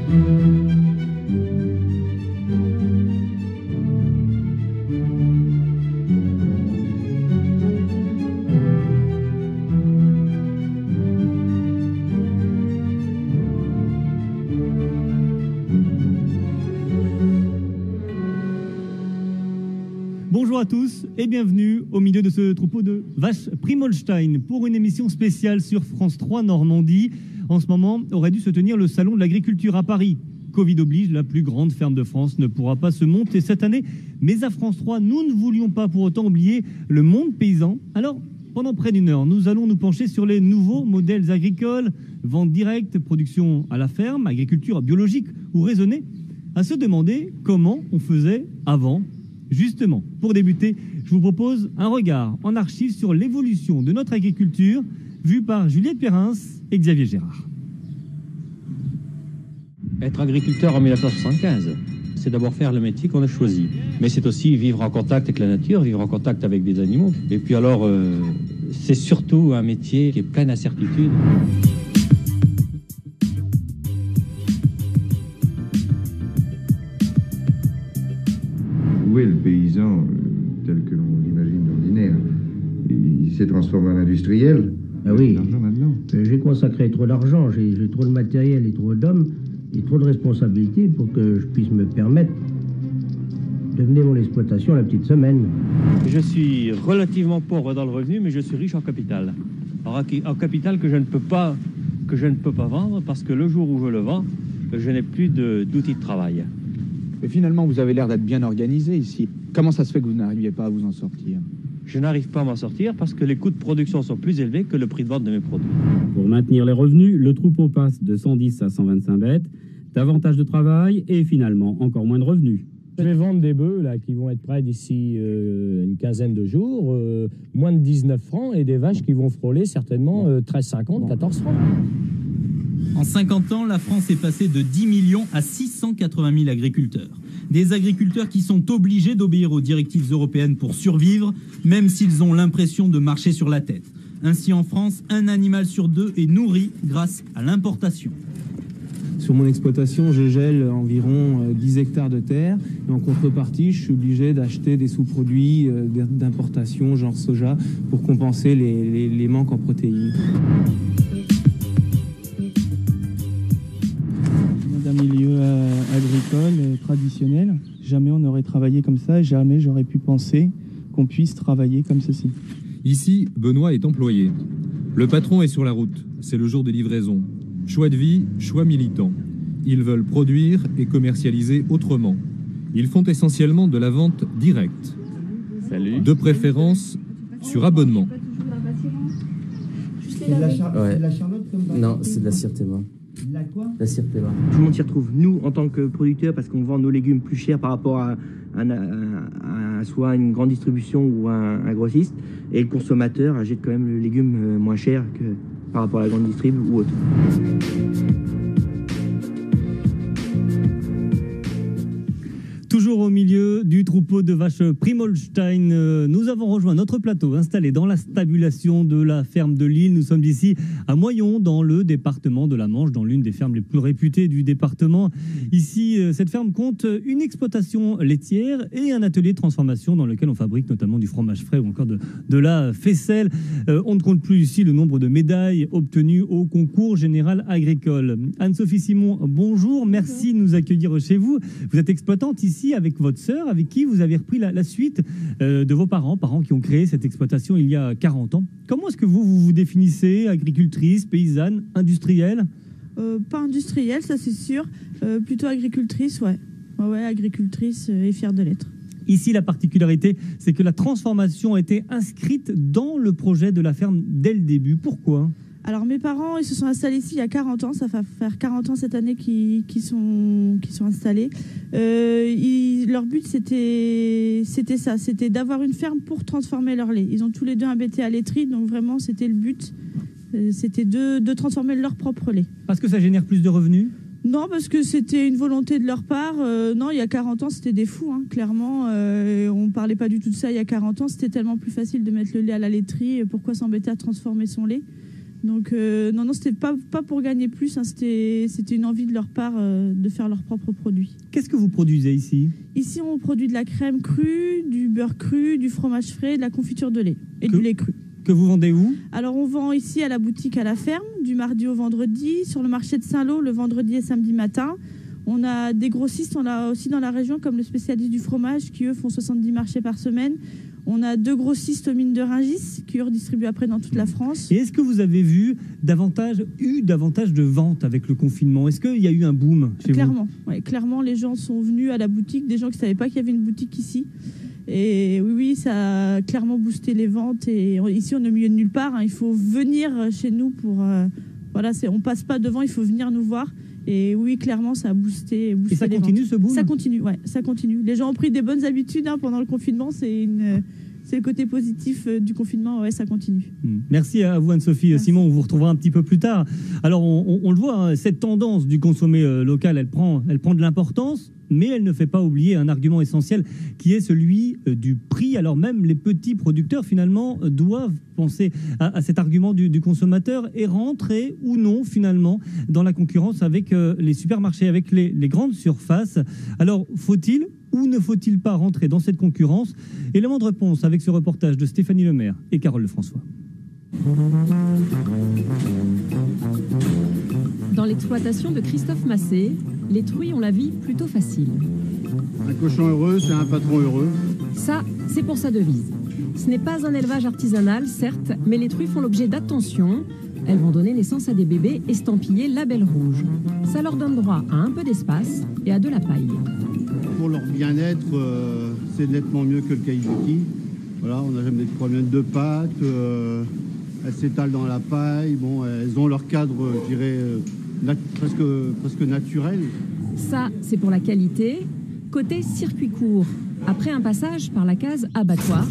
Bonjour à tous et bienvenue au milieu de ce troupeau de vaches Primolstein pour une émission spéciale sur France 3 Normandie. En ce moment, aurait dû se tenir le salon de l'agriculture à Paris. Covid oblige, la plus grande ferme de France ne pourra pas se monter cette année. Mais à France 3, nous ne voulions pas pour autant oublier le monde paysan. Alors, pendant près d'une heure, nous allons nous pencher sur les nouveaux modèles agricoles, vente directe, production à la ferme, agriculture biologique ou raisonnée, à se demander comment on faisait avant. Justement, pour débuter, je vous propose un regard en archive sur l'évolution de notre agriculture, vue par Juliette Perrins et Xavier Gérard. Être agriculteur en 1975, c'est d'abord faire le métier qu'on a choisi. Mais c'est aussi vivre en contact avec la nature, vivre en contact avec des animaux. Et puis alors, c'est surtout un métier qui est plein d'incertitudes. Où est le paysan tel que l'on l'imagine d'ordinaire? Il s'est transformé en industriel. Ah oui, Maintenant. j'ai consacré trop d'argent, j'ai trop de matériel et trop d'hommes et trop de responsabilités pour que je puisse me permettre de mener mon exploitation la petite semaine. Je suis relativement pauvre dans le revenu, mais je suis riche en capital. Alors, en capital que je ne peux pas vendre parce que le jour où je le vends, je n'ai plus d'outils de travail. Mais finalement, vous avez l'air d'être bien organisé ici. Comment ça se fait que vous n'arriviez pas à vous en sortir? Je n'arrive pas à m'en sortir parce que les coûts de production sont plus élevés que le prix de vente de mes produits. Pour maintenir les revenus, le troupeau passe de 110 à 125 bêtes, davantage de travail et finalement encore moins de revenus. Je vais vendre des bœufs là, qui vont être prêts d'ici une quinzaine de jours, moins de 19 francs, et des vaches qui vont frôler certainement 13,50, 14 francs. En 50 ans, la France est passée de 10 millions à 680 000 agriculteurs. Des agriculteurs qui sont obligés d'obéir aux directives européennes pour survivre, même s'ils ont l'impression de marcher sur la tête. Ainsi, en France, un animal sur deux est nourri grâce à l'importation. Sur mon exploitation, je gèle environ 10 hectares de terre. Et en contrepartie, je suis obligé d'acheter des sous-produits d'importation, genre soja, pour compenser les manques en protéines. D'un milieu agricole traditionnel, jamais on n'aurait travaillé comme ça, jamais j'aurais pu penser qu'on puisse travailler comme ceci. Ici, Benoît est employé. Le patron est sur la route, c'est le jour des livraisons. Choix de vie, choix militant. Ils veulent produire et commercialiser autrement. Ils font essentiellement de la vente directe. Salut. De préférence sur abonnement. C'est de la charlotte comme Non, c'est de la Sirtema. La quoi? La Sirtema. Tout le monde s'y retrouve. Nous, en tant que producteurs, parce qu'on vend nos légumes plus chers par rapport à soit une grande distribution ou un grossiste, et le consommateur achète quand même le légume moins cher que par rapport à la grande distrib ou autre. Toujours au milieu du troupeau de vaches Primolstein, nous avons rejoint notre plateau installé dans la stabulation de la ferme de Lille. Nous sommes ici à Moyon, dans le département de la Manche, dans l'une des fermes les plus réputées du département. Ici, cette ferme compte une exploitation laitière et un atelier de transformation dans lequel on fabrique notamment du fromage frais ou encore de la faisselle. On ne compte plus ici le nombre de médailles obtenues au concours général agricole. Anne-Sophie Simon, bonjour, merci de nous accueillir chez vous. Vous êtes exploitante ici avec votre sœur, avec qui vous avez repris la suite de vos parents qui ont créé cette exploitation il y a 40 ans. Comment est-ce que vous définissez? Agricultrice, paysanne, industrielle? Pas industrielle, ça c'est sûr. Plutôt agricultrice, ouais. Ouais, agricultrice et fière de l'être. Ici, la particularité, c'est que la transformation a été inscrite dans le projet de la ferme dès le début. Pourquoi ? Alors mes parents, ils se sont installés ici il y a 40 ans, ça va faire 40 ans cette année qu'ils sont installés. Leur but c'était ça, c'était d'avoir une ferme pour transformer leur lait. Ils ont tous les deux un BT à laiterie, donc vraiment c'était le but, c'était de transformer leur propre lait. Parce que ça génère plus de revenus ? Non, parce que c'était une volonté de leur part. Non, il y a 40 ans, c'était des fous, hein, clairement. On ne parlait pas du tout de ça il y a 40 ans. C'était tellement plus facile de mettre le lait à la laiterie. Pourquoi s'embêter à transformer son lait ? Donc non, c'était pas pour gagner plus, hein, c'était une envie de leur part de faire leurs propres produits. Qu'est-ce que vous produisez ici? Ici, on produit de la crème crue, du beurre cru, du fromage frais, de la confiture de lait et du lait cru. Que vous vendez où? Alors, on vend ici à la boutique à la ferme, du mardi au vendredi, sur le marché de Saint-Lô, le vendredi et samedi matin. On a des grossistes, on a aussi dans la région, comme le spécialiste du fromage, qui eux font 70 marchés par semaine. On a 2 grossistes aux mines de Rungis, qui eux redistribuent après dans toute la France. Et est-ce que vous avez eu davantage de ventes avec le confinement? Est-ce qu'il y a eu un boom chez vous? Ouais, clairement, les gens sont venus à la boutique, des gens qui ne savaient pas qu'il y avait une boutique ici. Et oui, ça a clairement boosté les ventes. Et ici, on est au milieu de nulle part, hein. Il faut venir chez nous pour... voilà, on passe pas devant, il faut venir nous voir. Et oui, clairement, ça a boosté et ça continue ce boom? Ça continue, ouais, ça continue. Les gens ont pris des bonnes habitudes, hein, pendant le confinement. C'est le côté positif du confinement, ouais, ça continue. Merci à vous Anne-Sophie. Simon, on vous retrouvera un petit peu plus tard. Alors, on le voit, hein, cette tendance du consommer local, elle prend de l'importance, mais elle ne fait pas oublier un argument essentiel qui est celui du prix. Alors même les petits producteurs, finalement, doivent penser à cet argument du consommateur et rentrer ou non, finalement, dans la concurrence avec les supermarchés, avec les grandes surfaces. Alors, faut-il ou ne faut-il pas rentrer dans cette concurrence? Élément de réponse avec ce reportage de Stéphanie Lemaire et Carole Lefrançois. Dans l'exploitation de Christophe Massé, les truies ont la vie plutôt facile. Un cochon heureux, c'est un patron heureux. Ça, c'est pour sa devise. Ce n'est pas un élevage artisanal, certes, mais les truies font l'objet d'attention. Elles vont donner naissance à des bébés estampillés label rouge. Ça leur donne droit à un peu d'espace et à de la paille. Pour leur bien-être, c'est nettement mieux que le Kaizuki. Voilà, on n'a jamais de problème de pâte. Elles s'étalent dans la paille. Bon, elles ont leur cadre, je dirais, presque naturel. Ça, c'est pour la qualité. Côté circuit court, après un passage par la case abattoir,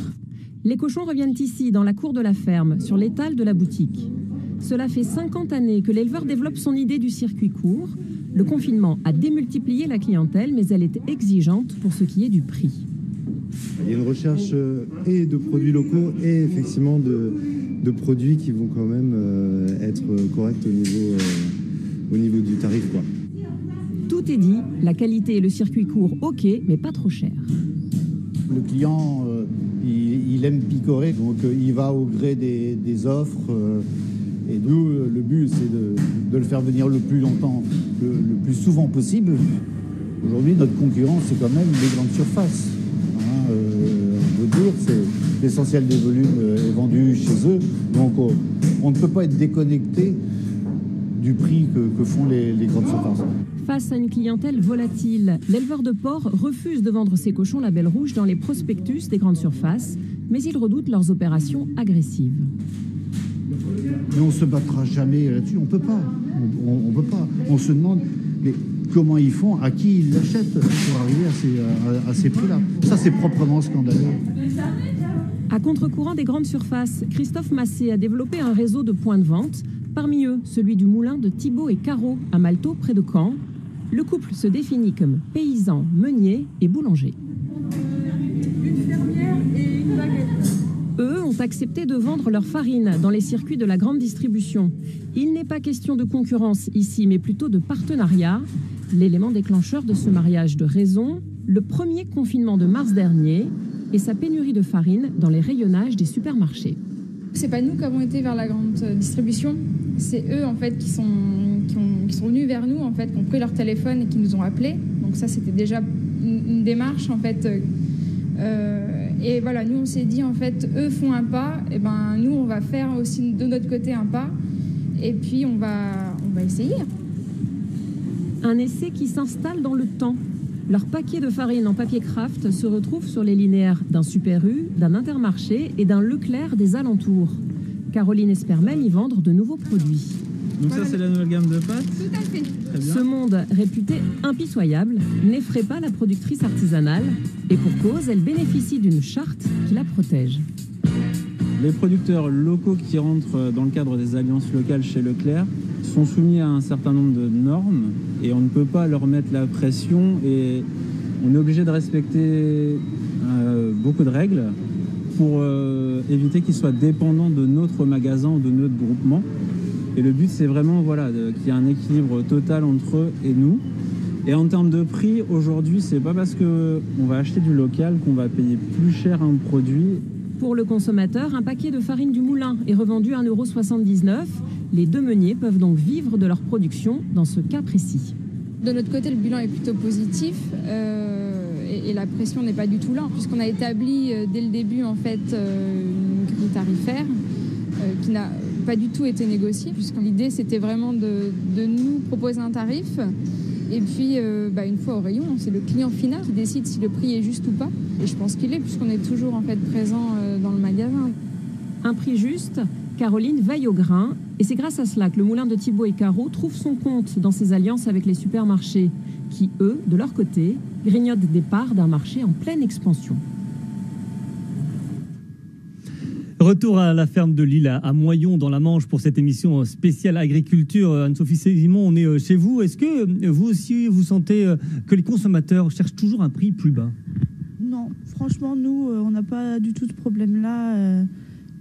les cochons reviennent ici, dans la cour de la ferme, sur l'étal de la boutique. Cela fait 50 années que l'éleveur développe son idée du circuit court. Le confinement a démultiplié la clientèle, mais elle est exigeante pour ce qui est du prix. Il y a une recherche et de produits locaux et effectivement de produits qui vont quand même être corrects au niveau du tarif, quoi. Tout est dit, la qualité et le circuit court, ok, mais pas trop cher. Le client, il aime picorer, donc il va au gré des offres. Et nous, le but, c'est de le faire venir le plus longtemps, le plus souvent possible. Aujourd'hui, notre concurrent, c'est quand même les grandes surfaces. Hein, on peut dire, c'est l'essentiel des volumes est vendu chez eux. Donc, on ne peut pas être déconnecté du prix que font les grandes surfaces. Face à une clientèle volatile, l'éleveur de porc refuse de vendre ses cochons label rouge dans les prospectus des grandes surfaces, mais il redoute leurs opérations agressives. Mais on ne se battra jamais là-dessus, on ne peut pas. On peut pas. On se demande mais comment ils font, à qui ils l'achètent pour arriver à ces prix-là. Ça, c'est proprement scandaleux. À contre-courant des grandes surfaces, Christophe Massé a développé un réseau de points de vente, parmi eux celui du moulin de Thibaut et Caro à Malteau, près de Caen. Le couple se définit comme paysan, meunier et boulanger. Une fermière et une baguette. Eux ont accepté de vendre leur farine dans les circuits de la grande distribution. Il n'est pas question de concurrence ici, mais plutôt de partenariat. L'élément déclencheur de ce mariage de raison, le premier confinement de mars dernier et sa pénurie de farine dans les rayonnages des supermarchés. C'est pas nous qui avons été vers la grande distribution, c'est eux en fait qui sont venus vers nous en fait, qui ont pris leur téléphone et qui nous ont appelés. Donc ça c'était déjà une démarche en fait. Et voilà, nous on s'est dit en fait, eux font un pas, et ben nous on va faire aussi de notre côté un pas, et puis on va essayer. Un essai qui s'installe dans le temps. Leur paquet de farine en papier craft se retrouve sur les linéaires d'un Super U, d'un Intermarché et d'un Leclerc des alentours. Caroline espère même y vendre de nouveaux produits. Donc ça, c'est la nouvelle gamme de pâtes? Tout à fait. Très bien. Ce monde réputé impitoyable n'effraie pas la productrice artisanale et pour cause, elle bénéficie d'une charte qui la protège. Les producteurs locaux qui rentrent dans le cadre des alliances locales chez Leclerc sont soumis à un certain nombre de normes et on ne peut pas leur mettre la pression et on est obligé de respecter beaucoup de règles pour éviter qu'ils soient dépendants de notre magasin ou de notre groupement. Et le but, c'est vraiment qu'il y ait un équilibre total entre eux et nous. Et en termes de prix, aujourd'hui, c'est pas parce qu'on va acheter du local qu'on va payer plus cher un produit. Pour le consommateur, un paquet de farine du moulin est revendu à 1,79 €. Les deux meuniers peuvent donc vivre de leur production dans ce cas précis. De notre côté, le bilan est plutôt positif et la pression n'est pas du tout là, puisqu'on a établi dès le début en fait une grille tarifaire qui n'a pas du tout été négociée, puisque l'idée c'était vraiment de nous proposer un tarif. Et puis, une fois au rayon, c'est le client final qui décide si le prix est juste ou pas. Et je pense qu'il est, puisqu'on est toujours en fait présent dans le magasin. Un prix juste, Caroline veille au grain. Et c'est grâce à cela que le moulin de Thibault et Caro trouve son compte dans ses alliances avec les supermarchés, qui, eux, de leur côté, grignotent des parts d'un marché en pleine expansion. Retour à la ferme de Lille, à Moyon, dans la Manche, pour cette émission spéciale agriculture. Anne-Sophie Simon, on est chez vous. Est-ce que vous aussi, vous sentez que les consommateurs cherchent toujours un prix plus bas? Non, franchement, nous, on n'a pas du tout ce problème-là.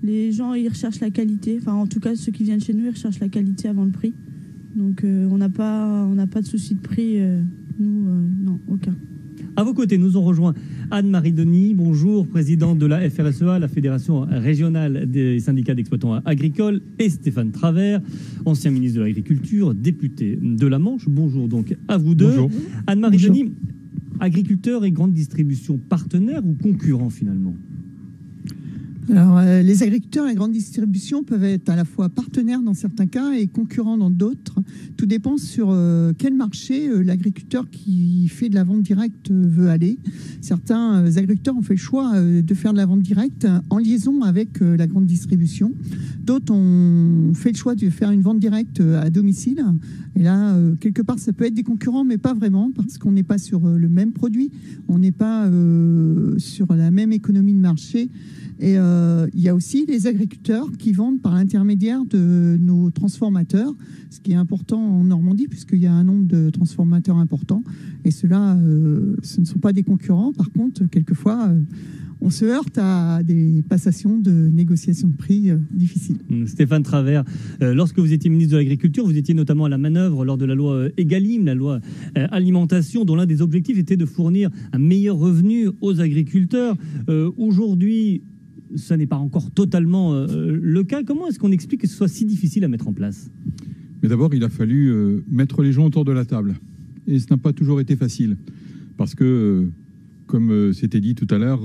Les gens, ils recherchent la qualité. Enfin, en tout cas, ceux qui viennent chez nous, ils recherchent la qualité avant le prix. Donc, on n'a pas de souci de prix. Nous, non, aucun. À vos côtés, nous ont rejoint Anne-Marie Denis, bonjour, présidente de la FRSEA, la Fédération régionale des syndicats d'exploitants agricoles, et Stéphane Travers, ancien ministre de l'Agriculture, député de la Manche. Bonjour donc à vous deux. Bonjour. Anne-Marie Denis, agriculteurs et grande distribution, partenaires ou concurrents finalement? Alors, les agriculteurs et la grande distribution peuvent être à la fois partenaires dans certains cas et concurrents dans d'autres. Tout dépend sur quel marché l'agriculteur qui fait de la vente directe veut aller. Certains agriculteurs ont fait le choix de faire de la vente directe en liaison avec la grande distribution. D'autres ont fait le choix de faire une vente directe à domicile. Et là, quelque part, ça peut être des concurrents, mais pas vraiment, parce qu'on n'est pas sur le même produit, on n'est pas sur la même économie de marché. Et il y a aussi les agriculteurs qui vendent par l'intermédiaire de nos transformateurs, ce qui est important en Normandie, puisqu'il y a un nombre de transformateurs importants. Et ceux-là, ce ne sont pas des concurrents. Par contre, quelquefois, on se heurte à des passations de négociations de prix difficiles. Stéphane Travers, lorsque vous étiez ministre de l'Agriculture, vous étiez notamment à la manœuvre lors de la loi Egalim, la loi alimentation, dont l'un des objectifs était de fournir un meilleur revenu aux agriculteurs. Aujourd'hui, ça n'est pas encore totalement le cas. Comment est-ce qu'on explique que ce soit si difficile à mettre en place? Mais d'abord, il a fallu mettre les gens autour de la table. Et ce n'a pas toujours été facile. Parce que, comme c'était dit tout à l'heure,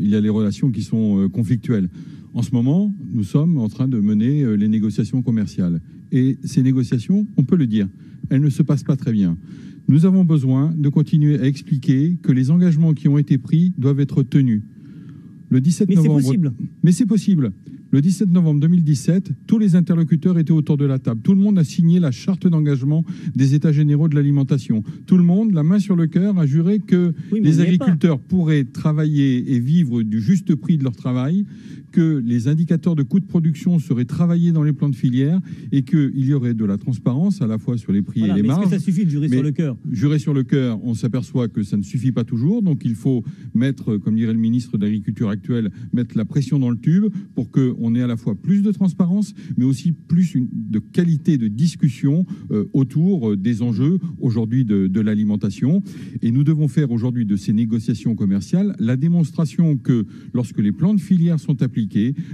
il y a les relations qui sont conflictuelles. En ce moment, nous sommes en train de mener les négociations commerciales. Et ces négociations, on peut le dire, elles ne se passent pas très bien. Nous avons besoin de continuer à expliquer que les engagements qui ont été pris doivent être tenus. Le 17 novembre, c'est possible. Mais c'est possible. Le 17 novembre 2017, tous les interlocuteurs étaient autour de la table. Tout le monde a signé la charte d'engagement des États généraux de l'alimentation. Tout le monde, la main sur le cœur, a juré que les agriculteurs pourraient travailler et vivre du juste prix de leur travail, que les indicateurs de coûts de production seraient travaillés dans les plans de filière et qu'il y aurait de la transparence à la fois sur les prix et les marges. Est-ce que ça suffit de jurer sur le cœur? Jurer sur le cœur, on s'aperçoit que ça ne suffit pas toujours. Donc il faut mettre, comme dirait le ministre de l'Agriculture actuel, mettre la pression dans le tube pour qu'on ait à la fois plus de transparence, mais aussi plus de qualité de discussion autour des enjeux aujourd'hui de l'alimentation. Et nous devons faire aujourd'hui de ces négociations commerciales la démonstration que lorsque les plans de filière sont appliqués,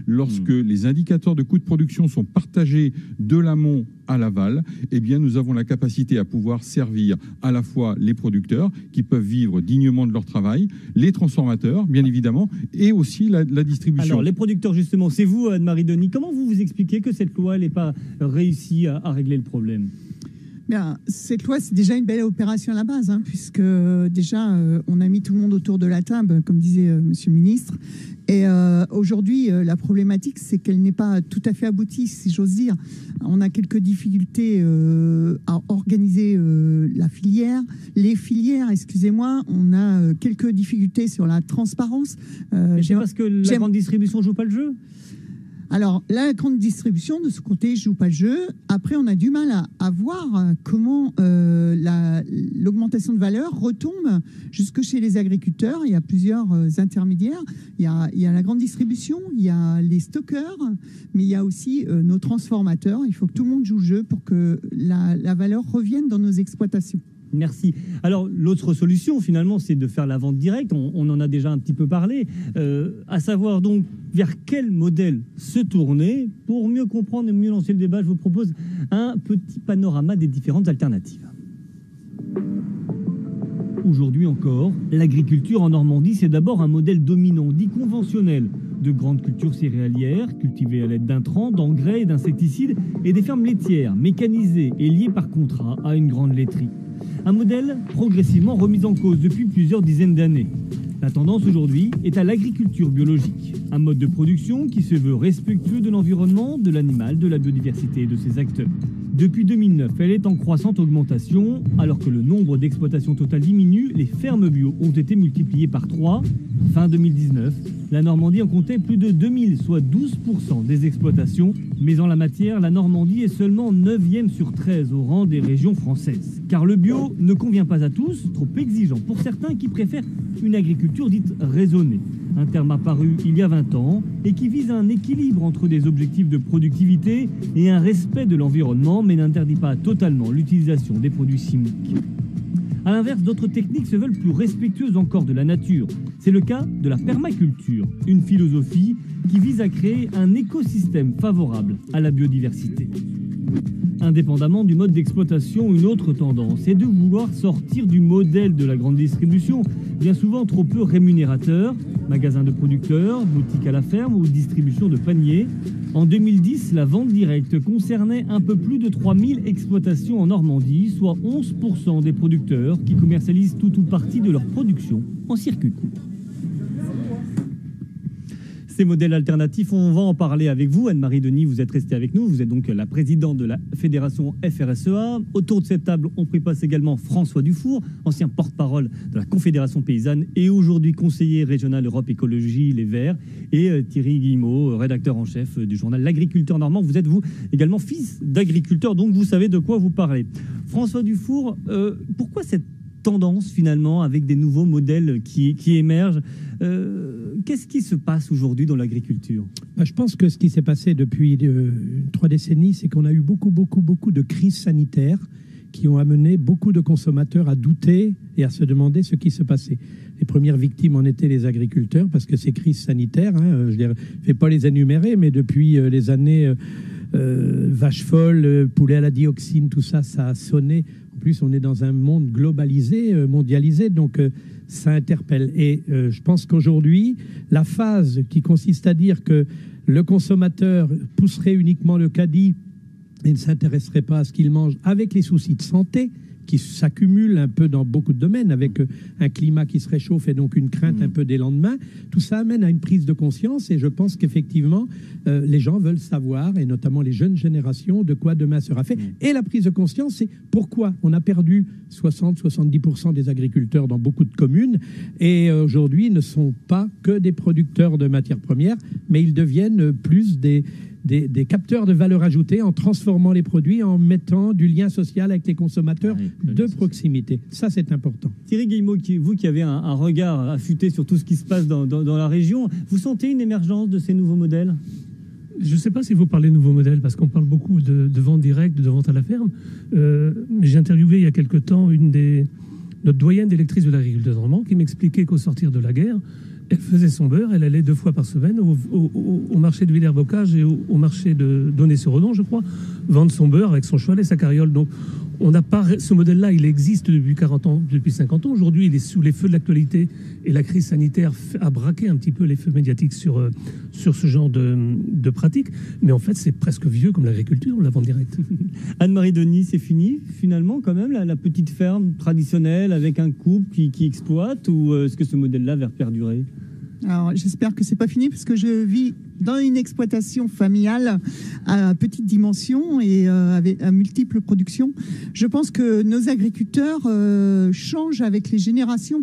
lorsque les indicateurs de coûts de production sont partagés de l'amont à l'aval, eh bien nous avons la capacité à pouvoir servir à la fois les producteurs qui peuvent vivre dignement de leur travail, les transformateurs bien évidemment, et aussi la distribution. Alors les producteurs justement, c'est vous Anne-Marie Denis, comment vous expliquez que cette loi n'est pas réussi à régler le problème? Bien, cette loi, c'est déjà une belle opération à la base, hein, puisque déjà, on a mis tout le monde autour de la table, comme disait Monsieur le ministre. Et aujourd'hui, la problématique, c'est qu'elle n'est pas tout à fait aboutie, si j'ose dire. On a quelques difficultés à organiser la filière. Les filières, excusez-moi, on a quelques difficultés sur la transparence. C'est parce que la grande distribution ne joue pas le jeu? Alors, la grande distribution, de ce côté, ne joue pas le jeu. Après, on a du mal à voir comment la l'augmentation de valeur retombe jusque chez les agriculteurs. Il y a plusieurs intermédiaires. Il y a la grande distribution, il y a les stockeurs, mais il y a aussi nos transformateurs. Il faut que tout le monde joue le jeu pour que la valeur revienne dans nos exploitations. Merci. Alors, l'autre solution, finalement, c'est de faire la vente directe. On en a déjà un petit peu parlé. À savoir donc vers quel modèle se tourner. Pour mieux comprendre et mieux lancer le débat, je vous propose un petit panorama des différentes alternatives. Aujourd'hui encore, l'agriculture en Normandie, c'est d'abord un modèle dominant, dit conventionnel, de grandes cultures céréalières, cultivées à l'aide d'intrants, d'engrais et d'insecticides, et des fermes laitières, mécanisées et liées par contrat à une grande laiterie. Un modèle progressivement remis en cause depuis plusieurs dizaines d'années. La tendance aujourd'hui est à l'agriculture biologique, un mode de production qui se veut respectueux de l'environnement, de l'animal, de la biodiversité et de ses acteurs. Depuis 2009, elle est en croissante augmentation. Alors que le nombre d'exploitations totales diminue, les fermes bio ont été multipliées par 3. Fin 2019, la Normandie en comptait plus de 2000, soit 12% des exploitations. Mais en la matière, la Normandie est seulement 9e sur 13 au rang des régions françaises. Car le bio ne convient pas à tous, trop exigeant pour certains qui préfèrent une agriculture dite raisonnée. Un terme apparu il y a 20 ans et qui vise un équilibre entre des objectifs de productivité et un respect de l'environnement, mais n'interdit pas totalement l'utilisation des produits chimiques. A l'inverse, d'autres techniques se veulent plus respectueuses encore de la nature. C'est le cas de la permaculture, une philosophie qui vise à créer un écosystème favorable à la biodiversité. Indépendamment du mode d'exploitation, une autre tendance est de vouloir sortir du modèle de la grande distribution, bien souvent trop peu rémunérateur, magasins de producteurs, boutiques à la ferme ou distribution de paniers. En 2010, la vente directe concernait un peu plus de 3000 exploitations en Normandie, soit 11% des producteurs qui commercialisent tout ou partie de leur production en circuit court. Ces modèles alternatifs, on va en parler avec vous. Anne-Marie Denis, vous êtes restée avec nous. Vous êtes donc la présidente de la fédération FRSEA. Autour de cette table, on prit place également François Dufour, ancien porte-parole de la Confédération paysanne et aujourd'hui conseiller régional Europe Écologie Les Verts. Et Thierry Guillemot, rédacteur en chef du journal L'Agriculteur Normand. Vous êtes, vous, également fils d'agriculteur, donc vous savez de quoi vous parlez. François Dufour, pourquoi cette tendance finalement avec des nouveaux modèles qui émergent? Qu'est-ce qui se passe aujourd'hui dans l'agriculture? Je pense que ce qui s'est passé depuis 3 décennies, c'est qu'on a eu beaucoup de crises sanitaires qui ont amené beaucoup de consommateurs à douter et à se demander ce qui se passait. Les premières victimes en étaient les agriculteurs parce que ces crises sanitaires, je ne vais pas les énumérer, mais depuis les années vache folle, poulet à la dioxine, tout ça, ça a sonné. En plus, on est dans un monde globalisé, mondialisé, donc ça interpelle. Et je pense qu'aujourd'hui, la phase qui consiste à dire que le consommateur pousserait uniquement le caddie et ne s'intéresserait pas à ce qu'il mange, avec les soucis de santé qui s'accumulent un peu dans beaucoup de domaines, avec un climat qui se réchauffe et donc une crainte un peu des lendemains, tout ça amène à une prise de conscience et je pense qu'effectivement, les gens veulent savoir, et notamment les jeunes générations, de quoi demain sera fait. Et la prise de conscience, c'est pourquoi on a perdu 60-70% des agriculteurs dans beaucoup de communes et aujourd'hui ne sont pas que des producteurs de matières premières, mais ils deviennent plus des capteurs de valeur ajoutée en transformant les produits, en mettant du lien social avec les consommateurs de proximité. Ça, c'est important. Thierry Guillemot, vous qui avez un regard affûté sur tout ce qui se passe dans la région, vous sentez une émergence de ces nouveaux modèles? Je ne sais pas si vous parlez de nouveaux modèles, parce qu'on parle beaucoup de vente directe, de vente à la ferme. J'ai interviewé il y a quelque temps notre doyenne d'électrice de l'agriculture normand qui m'expliquait qu'au sortir de la guerre, elle faisait son beurre, elle allait 2 fois par semaine au marché de Villers-Bocage et au marché de Donnay-sur-Redon, je crois, vendre son beurre avec son cheval et sa carriole. Donc, on n'a pas ce modèle-là, il existe depuis 40 ans, depuis 50 ans. Aujourd'hui, il est sous les feux de l'actualité et la crise sanitaire a braqué un petit peu les feux médiatiques sur ce genre de pratiques. Mais en fait, c'est presque vieux comme l'agriculture, la vente directe. Anne-Marie Denis, c'est fini finalement quand même, la petite ferme traditionnelle avec un couple qui exploite, ou est-ce que ce modèle-là va perdurer? Alors, j'espère que c'est pas fini parce que je vis dans une exploitation familiale à petite dimension et avec à multiples productions. Je pense que nos agriculteurs changent avec les générations.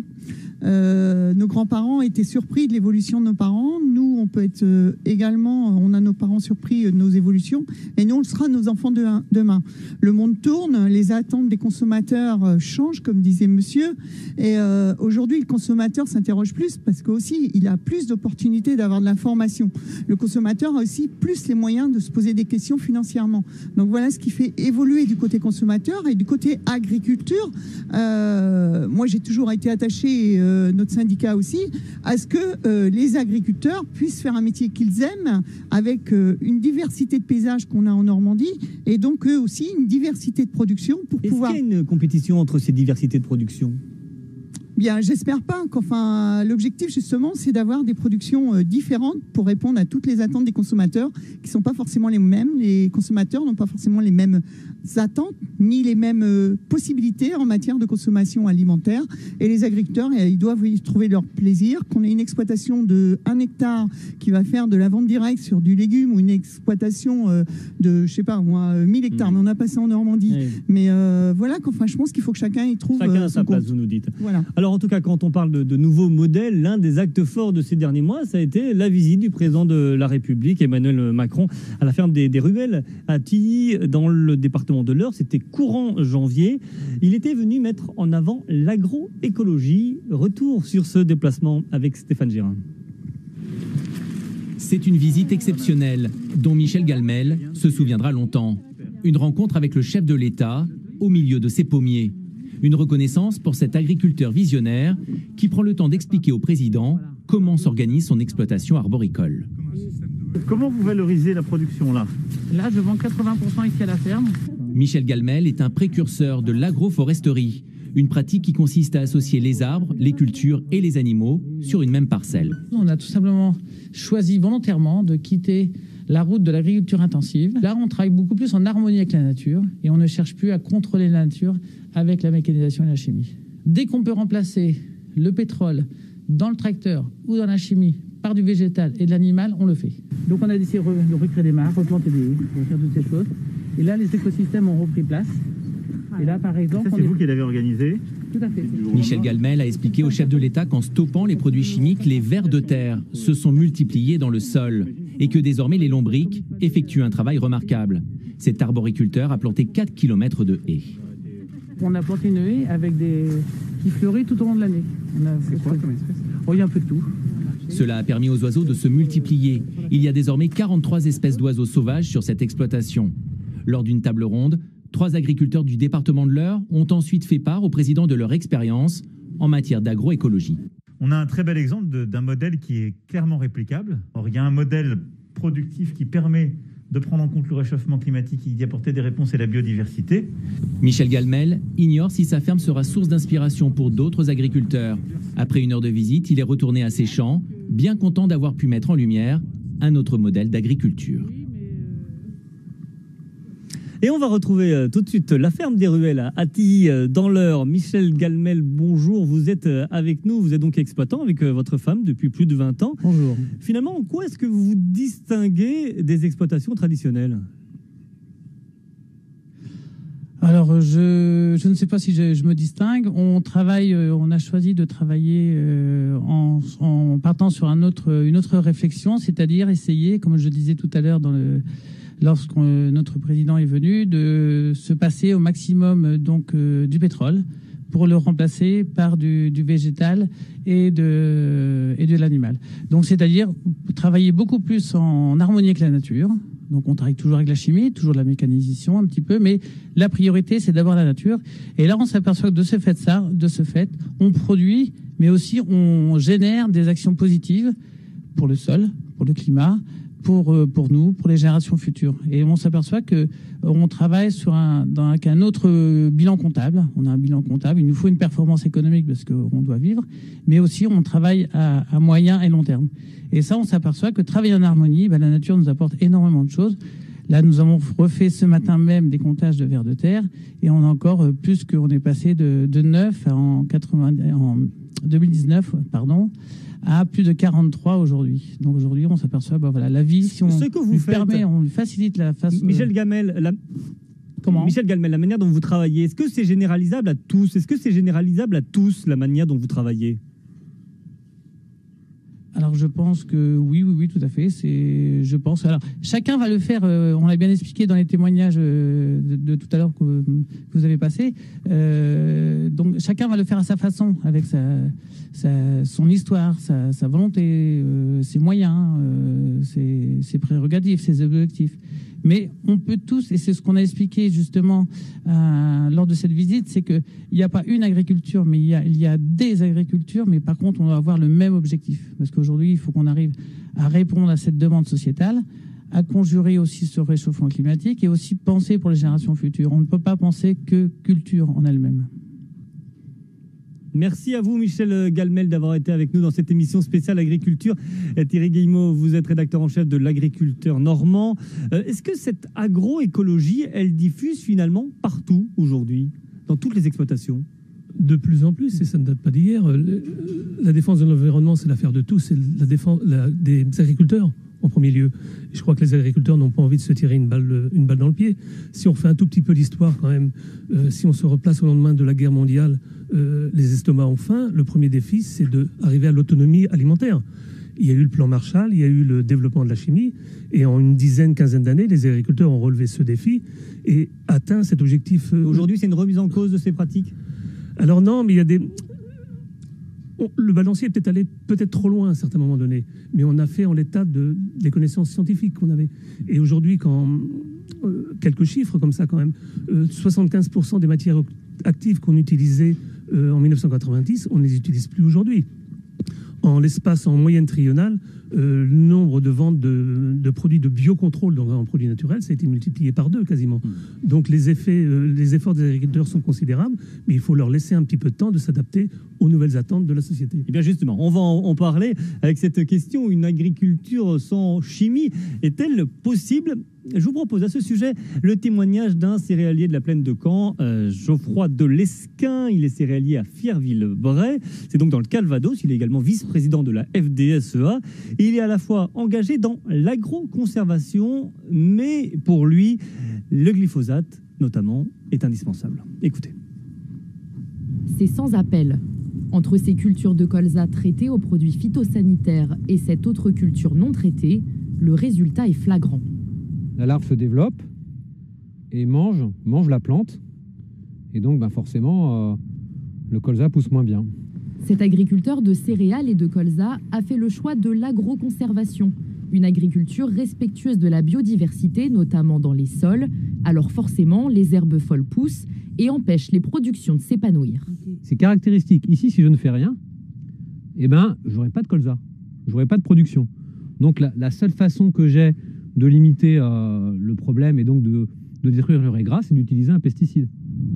Nos grands-parents étaient surpris de l'évolution de nos parents. Nous, on peut être également, on a nos parents surpris de nos évolutions, et nous, on sera nos enfants demain. Le monde tourne, les attentes des consommateurs changent, comme disait monsieur, et aujourd'hui, le consommateur s'interroge plus parce qu'aussi, il a plus d'opportunités d'avoir de l'information. Le consommateur a aussi plus les moyens de se poser des questions financièrement. Donc voilà ce qui fait évoluer du côté consommateur et du côté agriculture. Moi, j'ai toujours été attachée, notre syndicat aussi, à ce que les agriculteurs puissent faire un métier qu'ils aiment avec une diversité de paysages qu'on a en Normandie et donc eux aussi une diversité de production pour pouvoir... Est-ce qu'il y a une compétition entre ces diversités de production ? Bien, j'espère pas. Enfin, l'objectif, justement, c'est d'avoir des productions différentes pour répondre à toutes les attentes des consommateurs qui ne sont pas forcément les mêmes. Les consommateurs n'ont pas forcément les mêmes attentes ni les mêmes possibilités en matière de consommation alimentaire. Et les agriculteurs, ils doivent y trouver leur plaisir. Qu'on ait une exploitation de 1 hectare qui va faire de la vente directe sur du légume ou une exploitation de, je sais pas moi, 1000 hectares. Mais on a passé en Normandie. Oui. Mais voilà, enfin, je pense qu'il faut que chacun y trouve chacun son sa place, compte. vous nous dites. Voilà. Alors, en tout cas, quand on parle de nouveaux modèles, l'un des actes forts de ces derniers mois, ça a été la visite du président de la République, Emmanuel Macron, à la ferme des Ruelles à Tilly, dans le département de l'Eure. C'était courant janvier. Il était venu mettre en avant l'agroécologie. Retour sur ce déplacement avec Stéphane Gérin. C'est une visite exceptionnelle dont Michel Galmel se souviendra longtemps. Une rencontre avec le chef de l'État au milieu de ses pommiers. Une reconnaissance pour cet agriculteur visionnaire qui prend le temps d'expliquer au président comment s'organise son exploitation arboricole. Comment vous valorisez la production là ? Là, je vends 80% ici à la ferme. Michel Galmel est un précurseur de l'agroforesterie, une pratique qui consiste à associer les arbres, les cultures et les animaux sur une même parcelle. On a tout simplement choisi volontairement de quitter la route de l'agriculture intensive. Là, on travaille beaucoup plus en harmonie avec la nature et on ne cherche plus à contrôler la nature avec la mécanisation et la chimie. Dès qu'on peut remplacer le pétrole dans le tracteur ou dans la chimie par du végétal et de l'animal, on le fait. Donc on a décidé de recréer des mares, replanter des haies, refaire toutes ces choses. Et là, les écosystèmes ont repris place. Et là, par exemple... Ça, c'est vous qui l'avez organisé ? Tout à fait. Michel Galmel a expliqué au chef de l'État qu'en stoppant les produits chimiques, les vers de terre se sont multipliés dans le sol et que désormais les lombrics effectuent un travail remarquable. Cet arboriculteur a planté 4 km de haies. On a planté une haie avec qui fleurit tout au long de l'année. C'est quoi comme espèce ? Il y a un peu de tout. Cela a permis aux oiseaux de se multiplier. Il y a désormais 43 espèces d'oiseaux sauvages sur cette exploitation. Lors d'une table ronde, 3 agriculteurs du département de l'Eure ont ensuite fait part au président de leur expérience en matière d'agroécologie. On a un très bel exemple d'un modèle qui est clairement réplicable. Or, il y a un modèle productif qui permet de prendre en compte le réchauffement climatique et d'y apporter des réponses et la biodiversité. Michel Galmel ignore si sa ferme sera source d'inspiration pour d'autres agriculteurs. Après 1 heure de visite, il est retourné à ses champs, bien content d'avoir pu mettre en lumière un autre modèle d'agriculture. Et on va retrouver tout de suite la ferme des Ruelles à Tilly, dans l'Eure. Michel Galmel, bonjour. Vous êtes avec nous. Vous êtes donc exploitant avec votre femme depuis plus de 20 ans. Bonjour. Finalement, en quoi est-ce que vous vous distinguez des exploitations traditionnelles ? Alors, je ne sais pas si je me distingue. On a choisi de travailler en partant sur une autre réflexion, c'est-à-dire essayer, comme je disais tout à l'heure lorsque notre président est venu, de se passer au maximum du pétrole pour le remplacer par du végétal et de l'animal. Donc, c'est-à-dire travailler beaucoup plus en harmonie avec la nature. Donc, on travaille toujours avec la chimie, toujours de la mécanisation un petit peu, mais la priorité, c'est d'abord la nature. Et là, on s'aperçoit que de ce fait, on produit, mais aussi on génère des actions positives pour le sol, pour le climat, pour nous, pour les générations futures. Et on s'aperçoit que on travaille avec un autre bilan comptable. On a un bilan comptable. Il nous faut une performance économique parce qu'on doit vivre, mais aussi on travaille à moyen et long terme. Et ça, on s'aperçoit que travailler en harmonie, la nature nous apporte énormément de choses. Là, nous avons refait ce matin même des comptages de vers de terre et on a encore plus qu'on est passé de 9 en 2019, à plus de 43 aujourd'hui. Donc aujourd'hui, on s'aperçoit, la vie, si on lui permet, on lui facilite la façon... Michel Galmel, Michel Galmel, la manière dont vous travaillez, est-ce que c'est généralisable à tous ? Est-ce que c'est généralisable à tous, la manière dont vous travaillez ? Alors je pense que oui, tout à fait. Je pense. Alors chacun va le faire. On l'a bien expliqué dans les témoignages de tout à l'heure que vous avez passé. Donc chacun va le faire à sa façon, avec son histoire, sa volonté, ses moyens, ses prérogatives, ses objectifs. Mais on peut tous, et c'est ce qu'on a expliqué justement lors de cette visite, c'est qu'il n'y a pas une agriculture, mais il y a des agricultures, mais par contre on doit avoir le même objectif. Parce qu'aujourd'hui, il faut qu'on arrive à répondre à cette demande sociétale, à conjurer aussi ce réchauffement climatique et aussi penser pour les générations futures. On ne peut pas penser que culture en elle-même. Merci à vous, Michel Galmel, d'avoir été avec nous dans cette émission spéciale agriculture. Thierry Guillemot, vous êtes rédacteur en chef de l'Agriculteur normand. Est-ce que cette agroécologie, elle diffuse finalement partout aujourd'hui, dans toutes les exploitations ? De plus en plus, et ça ne date pas d'hier, la défense de l'environnement, c'est l'affaire de tous, c'est la défense des agriculteurs en premier lieu. Et je crois que les agriculteurs n'ont pas envie de se tirer une balle dans le pied. Si on fait un tout petit peu d'histoire quand même, si on se replace au lendemain de la guerre mondiale, les estomacs ont faim. Le premier défi, c'est d'arriver à l'autonomie alimentaire. Il y a eu le plan Marshall, il y a eu le développement de la chimie, et en une quinzaine d'années, les agriculteurs ont relevé ce défi et atteint cet objectif. Aujourd'hui, c'est une remise en cause de ces pratiques ? Alors non, mais il y a le balancier est peut-être allé trop loin à un certain moment donné, mais on a fait en l'état des connaissances scientifiques qu'on avait. Et aujourd'hui, quelques chiffres comme ça quand même, 75% des matières actives qu'on utilisait en 1990, on ne les utilise plus aujourd'hui. En l'espace en moyenne triennale, le nombre de ventes de produits de biocontrôle, donc en produits naturels, ça a été multiplié par 2 quasiment. Donc les efforts des agriculteurs sont considérables, mais il faut leur laisser un petit peu de temps de s'adapter aux nouvelles attentes de la société. Et bien justement, on va en parler avec cette question. Une agriculture sans chimie est-elle possible ? Je vous propose à ce sujet le témoignage d'un céréalier de la plaine de Caen, Geoffroy de Lesquin. Il est céréalier à Fierville-Bray. C'est donc dans le Calvados. Il est également vice-président de la FDSEA. Et il est à la fois engagé dans l'agroconservation, mais pour lui, le glyphosate, notamment, est indispensable. Écoutez. C'est sans appel. Entre ces cultures de colza traitées aux produits phytosanitaires et cette autre culture non traitée, le résultat est flagrant. La larve se développe et mange la plante. Et donc, forcément, le colza pousse moins bien. Cet agriculteur de céréales et de colza a fait le choix de l'agroconservation, une agriculture respectueuse de la biodiversité, notamment dans les sols. Alors forcément, les herbes folles poussent et empêchent les productions de s'épanouir. C'est caractéristique. Ici, si je ne fais rien, j'aurai pas de colza, j'aurai pas de production. Donc la seule façon que j'ai de limiter le problème et donc de détruire le raies, c'est d'utiliser un pesticide.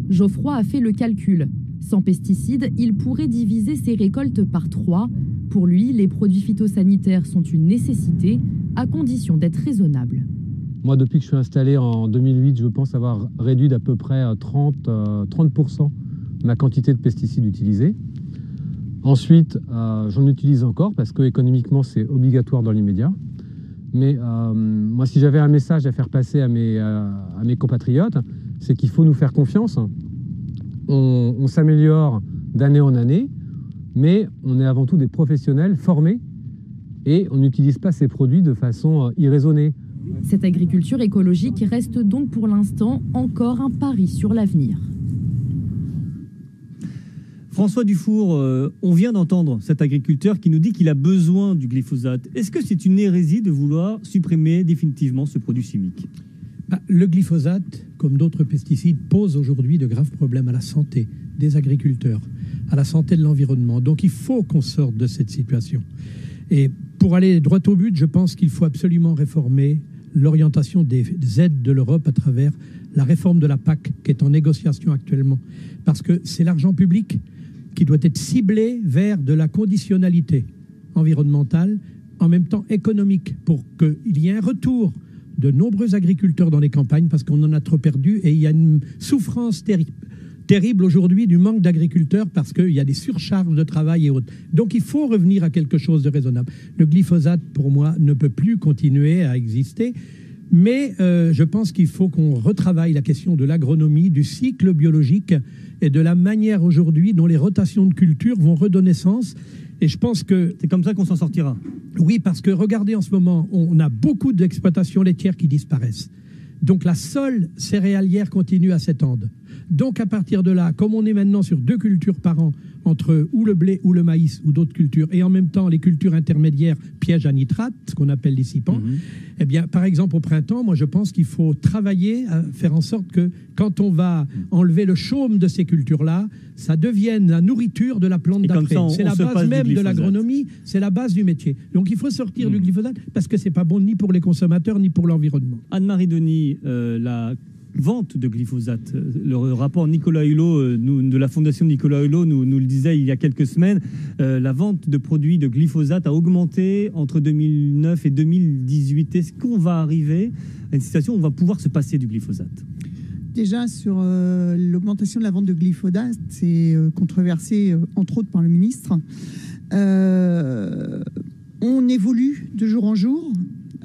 Geoffroy a fait le calcul. Sans pesticides, il pourrait diviser ses récoltes par 3. Pour lui, les produits phytosanitaires sont une nécessité, à condition d'être raisonnables. Moi, depuis que je suis installé en 2008, je pense avoir réduit d'à peu près 30% ma quantité de pesticides utilisés. Ensuite, j'en utilise encore parce que économiquement, c'est obligatoire dans l'immédiat. Mais moi, si j'avais un message à faire passer à mes compatriotes, c'est qu'il faut nous faire confiance. On s'améliore d'année en année, mais on est avant tout des professionnels formés et on n'utilise pas ces produits de façon irraisonnée. Cette agriculture écologique reste donc pour l'instant encore un pari sur l'avenir. François Dufour, on vient d'entendre cet agriculteur qui nous dit qu'il a besoin du glyphosate. Est-ce que c'est une hérésie de vouloir supprimer définitivement ce produit chimique ? Le glyphosate, comme d'autres pesticides, pose aujourd'hui de graves problèmes à la santé des agriculteurs, à la santé de l'environnement. Donc il faut qu'on sorte de cette situation. Et pour aller droit au but, je pense qu'il faut absolument réformer l'orientation des aides de l'Europe à travers la réforme de la PAC qui est en négociation actuellement. Parce que c'est l'argent public qui doit être ciblé vers de la conditionnalité environnementale, en même temps économique, pour qu'il y ait un retour de nombreux agriculteurs dans les campagnes, parce qu'on en a trop perdu, et il y a une souffrance terrible aujourd'hui du manque d'agriculteurs, parce qu'il y a des surcharges de travail et autres. Donc il faut revenir à quelque chose de raisonnable. Le glyphosate, pour moi, ne peut plus continuer à exister, mais je pense qu'il faut qu'on retravaille la question de l'agronomie, du cycle biologique, et de la manière aujourd'hui dont les rotations de culture vont redonner sens. Et je pense que... C'est comme ça qu'on s'en sortira. Oui, parce que regardez en ce moment, on a beaucoup d'exploitations laitières qui disparaissent. Donc la sole céréalière continue à s'étendre. Donc à partir de là, comme on est maintenant sur 2 cultures par an, entre ou le blé ou le maïs ou d'autres cultures, et en même temps les cultures intermédiaires pièges à nitrate, ce qu'on appelle les sipans, eh bien par exemple au printemps, moi je pense qu'il faut travailler à faire en sorte que quand on va enlever le chaume de ces cultures-là, ça devienne la nourriture de la plante d'après. C'est la base même de l'agronomie, c'est la base du métier. Donc il faut sortir du glyphosate parce que c'est pas bon ni pour les consommateurs ni pour l'environnement. Anne-Marie Denis, la vente de glyphosate. Le rapport Nicolas Hulot de la fondation Nicolas Hulot nous le disait il y a quelques semaines. La vente de produits de glyphosate a augmenté entre 2009 et 2018. Est-ce qu'on va arriver à une situation où on va pouvoir se passer du glyphosate ? Déjà, sur l'augmentation de la vente de glyphosate, c'est controversé, entre autres, par le ministre. On évolue de jour en jour.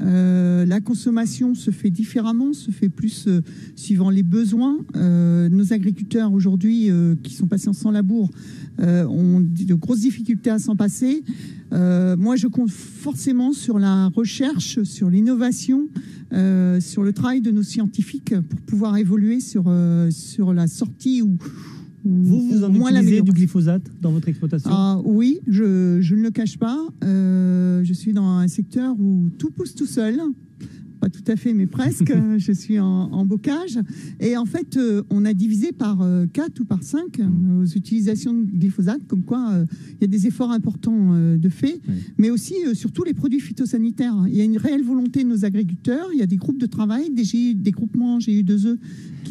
La consommation se fait différemment, se fait plus suivant les besoins. Nos agriculteurs aujourd'hui qui sont passés en sans labour ont de grosses difficultés à s'en passer. Moi, je compte forcément sur la recherche, sur l'innovation, sur le travail de nos scientifiques pour pouvoir évoluer sur la sortie ou vous en utilisez du glyphosate dans votre exploitation ? Oui, je ne le cache pas. Je suis dans un secteur où tout pousse tout seul. Pas tout à fait, mais presque. Je suis en bocage. Et en fait, on a divisé par 4 ou par 5 nos utilisations de glyphosate, comme quoi il y a des efforts importants de fait, mais aussi surtout les produits phytosanitaires. Il y a une réelle volonté de nos agriculteurs. Il y a des groupes de travail, des groupements GU2E.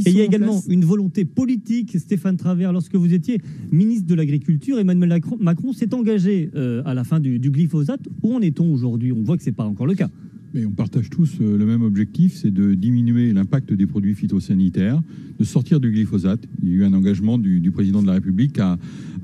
Et il y a également une volonté politique. Stéphane Travers, lorsque vous étiez ministre de l'Agriculture, Emmanuel Macron s'est engagé à la fin du glyphosate. Où en est-on aujourd'hui ? On voit que ce n'est pas encore le cas. Mais on partage tous le même objectif, c'est de diminuer l'impact des produits phytosanitaires, de sortir du glyphosate. Il y a eu un engagement du président de la République à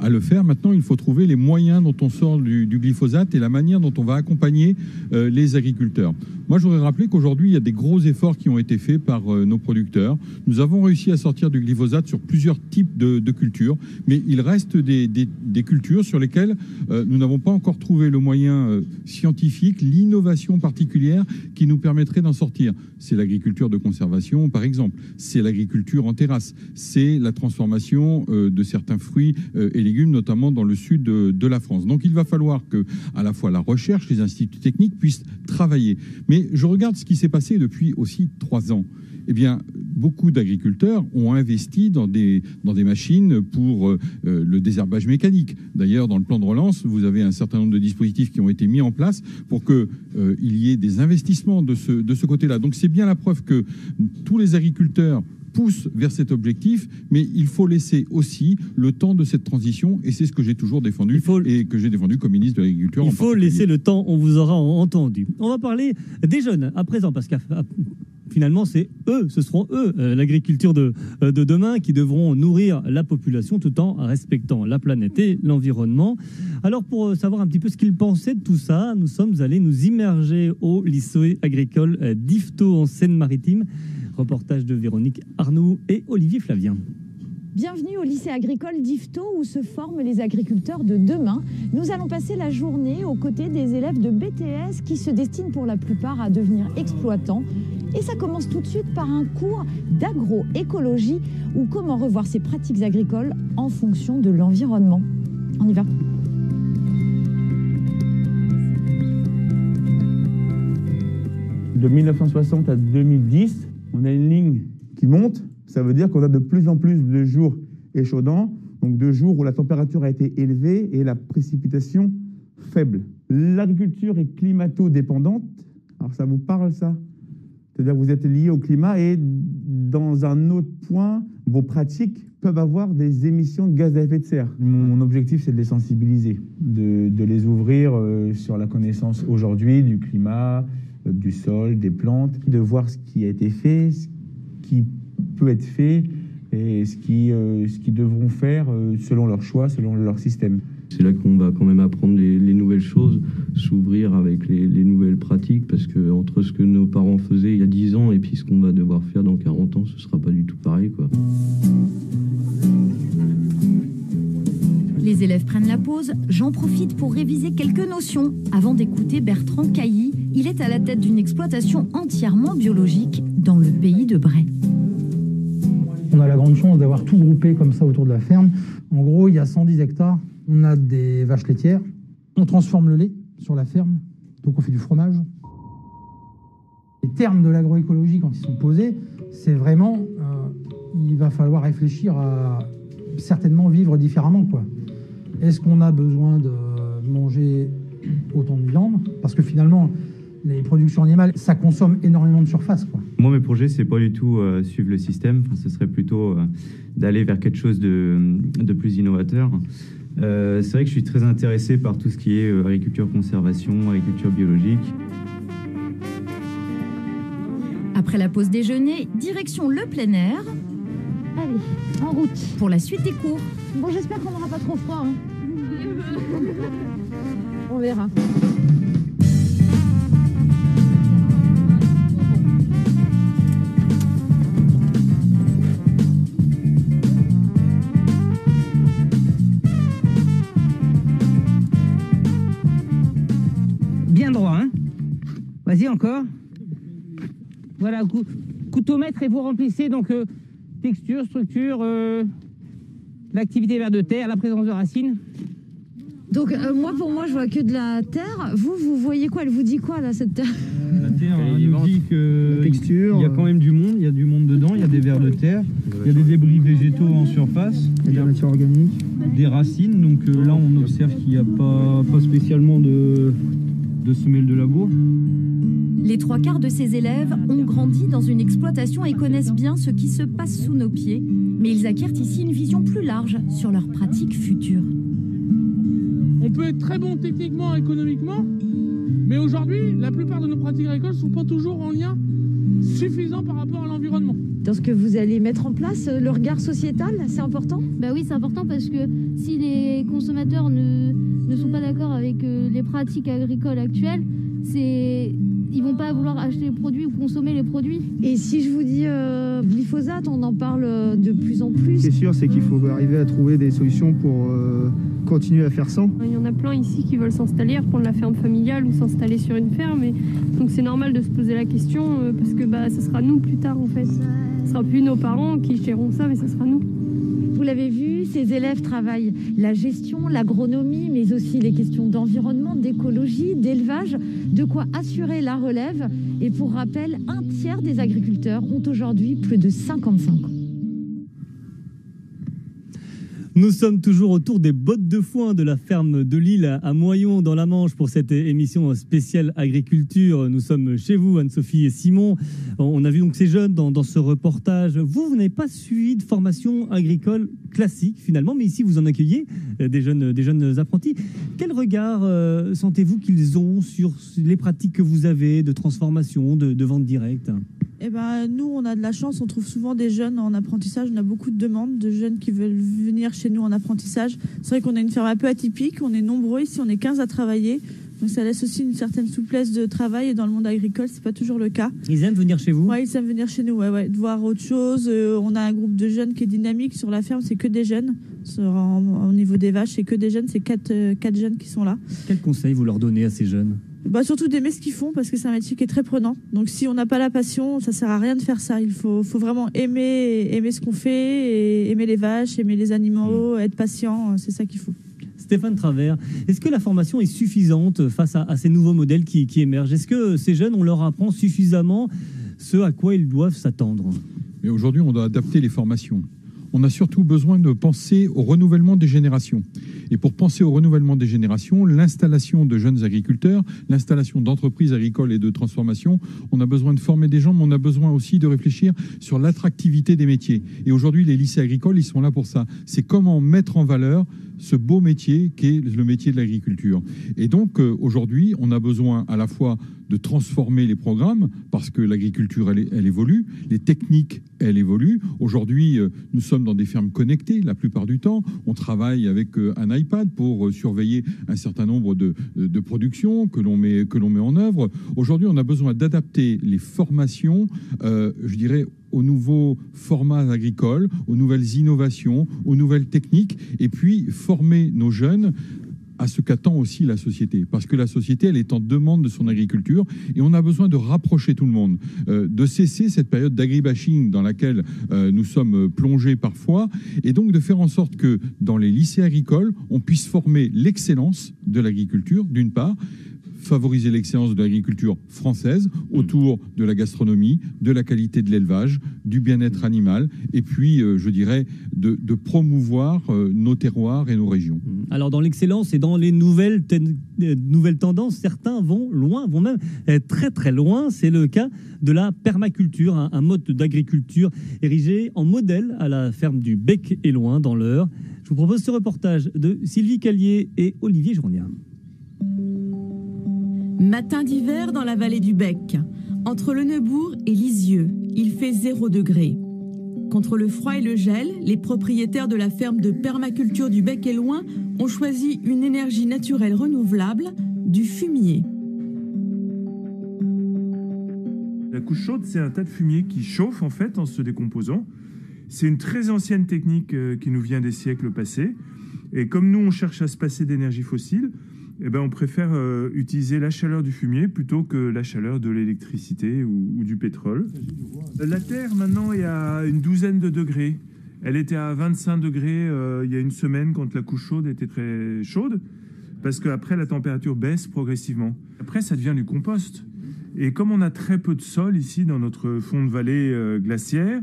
le faire. Maintenant, il faut trouver les moyens dont on sort du glyphosate et la manière dont on va accompagner les agriculteurs. Moi, je voudrais rappeler qu'aujourd'hui, il y a des gros efforts qui ont été faits par nos producteurs. Nous avons réussi à sortir du glyphosate sur plusieurs types de cultures, mais il reste des cultures sur lesquelles nous n'avons pas encore trouvé le moyen scientifique, l'innovation particulière qui nous permettrait d'en sortir. C'est l'agriculture de conservation, par exemple. C'est l'agriculture en terrasse. C'est la transformation de certains fruits et légumes, notamment dans le sud de la France. Donc, il va falloir que, à la fois la recherche, les instituts techniques puissent travailler. Mais je regarde ce qui s'est passé depuis aussi 3 ans. Eh bien, beaucoup d'agriculteurs ont investi dans des machines pour le désherbage mécanique. D'ailleurs, dans le plan de relance, vous avez un certain nombre de dispositifs qui ont été mis en place pour qu'il y ait des investissements de ce côté-là. Donc, c'est bien la preuve que tous les agriculteurs poussent vers cet objectif, mais il faut laisser aussi le temps de cette transition, et c'est ce que j'ai toujours défendu et que j'ai défendu comme ministre de l'Agriculture. Il faut laisser le temps, on vous aura entendu. On va parler des jeunes à présent, parce que finalement, ce seront eux, l'agriculture de demain, qui devront nourrir la population tout en respectant la planète et l'environnement. Alors, pour savoir un petit peu ce qu'ils pensaient de tout ça, nous sommes allés nous immerger au lycée agricole d'Yvetot en Seine-Maritime. Reportage de Véronique Arnoux et Olivier Flavien. Bienvenue au lycée agricole d'Yvetot où se forment les agriculteurs de demain. Nous allons passer la journée aux côtés des élèves de BTS qui se destinent pour la plupart à devenir exploitants. Et ça commence tout de suite par un cours d'agroécologie ou comment revoir ses pratiques agricoles en fonction de l'environnement. On y va. De 1960 à 2010, on a une ligne qui monte. Ça veut dire qu'on a de plus en plus de jours échaudants, donc de jours où la température a été élevée et la précipitation faible. L'agriculture est climato-dépendante. Alors ça vous parle, ça ? C'est-à-dire que vous êtes lié au climat et dans un autre point, vos pratiques peuvent avoir des émissions de gaz à effet de serre. Mon objectif, c'est de les sensibiliser, de les ouvrir sur la connaissance aujourd'hui du climat, du sol, des plantes, de voir ce qui a été fait, ce qui peut être fait et ce qu'ils devront faire selon leur choix, selon leur système. C'est là qu'on va quand même apprendre les nouvelles choses, s'ouvrir avec les nouvelles pratiques, parce que entre ce que nos parents faisaient il y a 10 ans et puis ce qu'on va devoir faire dans 40 ans, ce ne sera pas du tout pareil, quoi. Les élèves prennent la pause, j'en profite pour réviser quelques notions avant d'écouter Bertrand Cailly. Il est à la tête d'une exploitation entièrement biologique dans le pays de Bray. On a la grande chance d'avoir tout groupé comme ça autour de la ferme. En gros, il y a 110 hectares. On a des vaches laitières. On transforme le lait sur la ferme. Donc on fait du fromage. Les termes de l'agroécologie, quand ils sont posés, c'est vraiment... il va falloir réfléchir à certainement vivre différemment, quoi. Est-ce qu'on a besoin de manger autant de viande? Parce que finalement, les productions animales, ça consomme énormément de surface, quoi. Moi, mes projets, c'est pas du tout suivre le système. Enfin, ce serait plutôt d'aller vers quelque chose de plus innovateur. C'est vrai que je suis très intéressé par tout ce qui est agriculture conservation, agriculture biologique. Après la pause déjeuner, direction le plein air. Allez, en route. Pour la suite des cours. Bon, j'espère qu'on n'aura pas trop froid. Hein. On verra. Bien droit, hein. Vas-y encore. Voilà, couteau-mètre et vous remplissez donc texture, structure, l'activité vers de terre, la présence de racines. Donc pour moi, je vois que de la terre. Vous voyez quoi? Elle vous dit quoi là, cette terre? La terre, elle nous dit que il y a quand même du monde, il y a du monde dedans, il y a des vers de terre, il y a des débris végétaux en surface, il y a de la matière organique, des racines. Donc là, on observe qu'il n'y a pas spécialement de semelles de labour. Les 3/4 de ces élèves ont grandi dans une exploitation et connaissent bien ce qui se passe sous nos pieds, mais ils acquièrent ici une vision plus large sur leurs pratiques futures. On peut être très bon techniquement, économiquement, mais aujourd'hui, la plupart de nos pratiques agricoles ne sont pas toujours en lien suffisant par rapport à l'environnement. Dans ce que vous allez mettre en place, le regard sociétal, c'est important? Bah oui, c'est important parce que si les consommateurs ne sont pas d'accord avec les pratiques agricoles actuelles, ils vont pas vouloir acheter les produits ou consommer les produits. Et si je vous dis glyphosate, on en parle de plus en plus. Ce qui est sûr, c'est qu'il faut arriver à trouver des solutions pour continuer à faire sans. Il y en a plein ici qui veulent s'installer, reprendre la ferme familiale ou s'installer sur une ferme. Et donc c'est normal de se poser la question parce que ça sera nous plus tard en fait. Ce sera plus nos parents qui géreront ça, mais ce sera nous. Vous l'avez vu, ces élèves travaillent la gestion, l'agronomie, mais aussi les questions d'environnement, d'écologie, d'élevage, de quoi assurer la relève. Et pour rappel, 1/3 des agriculteurs ont aujourd'hui plus de 55 ans. Nous sommes toujours autour des bottes de foin de la ferme de Lille à Moyon dans la Manche pour cette émission spéciale agriculture. Nous sommes chez vous, Anne-Sophie et Simon. On a vu donc ces jeunes dans ce reportage. Vous n'avez pas suivi de formation agricole classique finalement, mais ici vous en accueillez des jeunes apprentis. Quel regard sentez-vous qu'ils ont sur les pratiques que vous avez de transformation, de vente directe ? Eh ben, nous, on a de la chance, on trouve souvent des jeunes en apprentissage. On a beaucoup de demandes de jeunes qui veulent venir chez nous en apprentissage. C'est vrai qu'on a une ferme un peu atypique, on est nombreux ici, on est 15 à travailler. Donc ça laisse aussi une certaine souplesse de travail. Et dans le monde agricole, c'est pas toujours le cas. Ils aiment venir chez vous? Oui, ils aiment venir chez nous, ouais, de voir autre chose. On a un groupe de jeunes qui est dynamique. Sur la ferme, c'est que des jeunes. Au niveau des vaches, c'est que des jeunes. C'est 4 jeunes qui sont là. Quel conseil vous leur donnez à ces jeunes? Surtout d'aimer ce qu'ils font parce que c'est un métier qui est très prenant. Donc si on n'a pas la passion, ça sert à rien de faire ça. Il faut vraiment aimer ce qu'on fait, et aimer les vaches, aimer les animaux, être patient, c'est ça qu'il faut. Stéphane Travers, est-ce que la formation est suffisante face à ces nouveaux modèles qui émergent? Est-ce que ces jeunes, on leur apprend suffisamment ce à quoi ils doivent s'attendre? Mais aujourd'hui, on doit adapter les formations. On a surtout besoin de penser au renouvellement des générations. Et pour penser au renouvellement des générations, l'installation de jeunes agriculteurs, l'installation d'entreprises agricoles et de transformation, on a besoin de former des gens, mais on a besoin aussi de réfléchir sur l'attractivité des métiers. Et aujourd'hui, les lycées agricoles, ils sont là pour ça. C'est comment mettre en valeur ce beau métier qu'est le métier de l'agriculture. Et donc, aujourd'hui, on a besoin à la fois de transformer les programmes, parce que l'agriculture, elle évolue, les techniques, elles évoluent. Aujourd'hui, nous sommes sommes dans des fermes connectées la plupart du temps. On travaille avec un iPad pour surveiller un certain nombre de productions que l'on met en œuvre. Aujourd'hui, on a besoin d'adapter les formations, je dirais, aux nouveaux formats agricoles, aux nouvelles innovations, aux nouvelles techniques, et puis former nos jeunes à ce qu'attend aussi la société. Parce que la société, elle est en demande de son agriculture et on a besoin de rapprocher tout le monde, de cesser cette période d'agribashing dans laquelle nous sommes plongés parfois, et donc de faire en sorte que dans les lycées agricoles, on puisse former l'excellence de l'agriculture, d'une part, favoriser l'excellence de l'agriculture française autour de la gastronomie, de la qualité de l'élevage, du bien-être animal, et puis, je dirais, de promouvoir nos terroirs et nos régions. Alors, dans l'excellence et dans les nouvelles tendances, certains vont loin, vont même très très loin. C'est le cas de la permaculture, un mode d'agriculture érigé en modèle à la ferme du Bec et Loing dans l'Eure. Je vous propose ce reportage de Sylvie Callier et Olivier Journia. Matin d'hiver dans la vallée du Bec. Entre Le Neubourg et Lisieux, il fait 0 degré. Contre le froid et le gel, les propriétaires de la ferme de permaculture du Bec et Loing ont choisi une énergie naturelle renouvelable, du fumier. La couche chaude, c'est un tas de fumier qui chauffe en fait en se décomposant. C'est une très ancienne technique qui nous vient des siècles passés. Et comme nous, on cherche à se passer d'énergie fossile, eh ben, on préfère utiliser la chaleur du fumier plutôt que la chaleur de l'électricité ou du pétrole. La Terre, maintenant, est à une douzaine de degrés. Elle était à 25 degrés il y a une semaine quand la couche chaude était très chaude, parce qu'après, la température baisse progressivement. Après, ça devient du compost. Et comme on a très peu de sol ici dans notre fond de vallée glaciaire,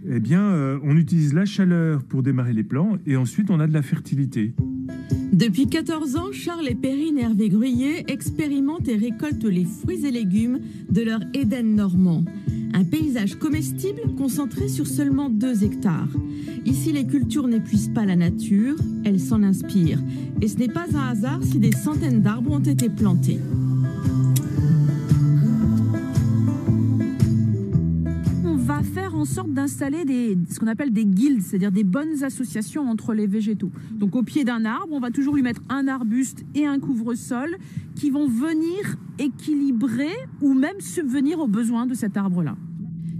eh bien, on utilise la chaleur pour démarrer les plants et ensuite on a de la fertilité. Depuis 14 ans, Charles et Perrine Hervé Gruyé expérimentent et récoltent les fruits et légumes de leur Éden normand. Un paysage comestible concentré sur seulement 2 hectares. Ici, les cultures n'épuisent pas la nature, elles s'en inspirent. Et ce n'est pas un hasard si des centaines d'arbres ont été plantés. Va faire en sorte d'installer ce qu'on appelle des guildes, c'est-à-dire des bonnes associations entre les végétaux. Donc au pied d'un arbre, on va toujours lui mettre un arbuste et un couvre-sol qui vont venir équilibrer ou même subvenir aux besoins de cet arbre-là.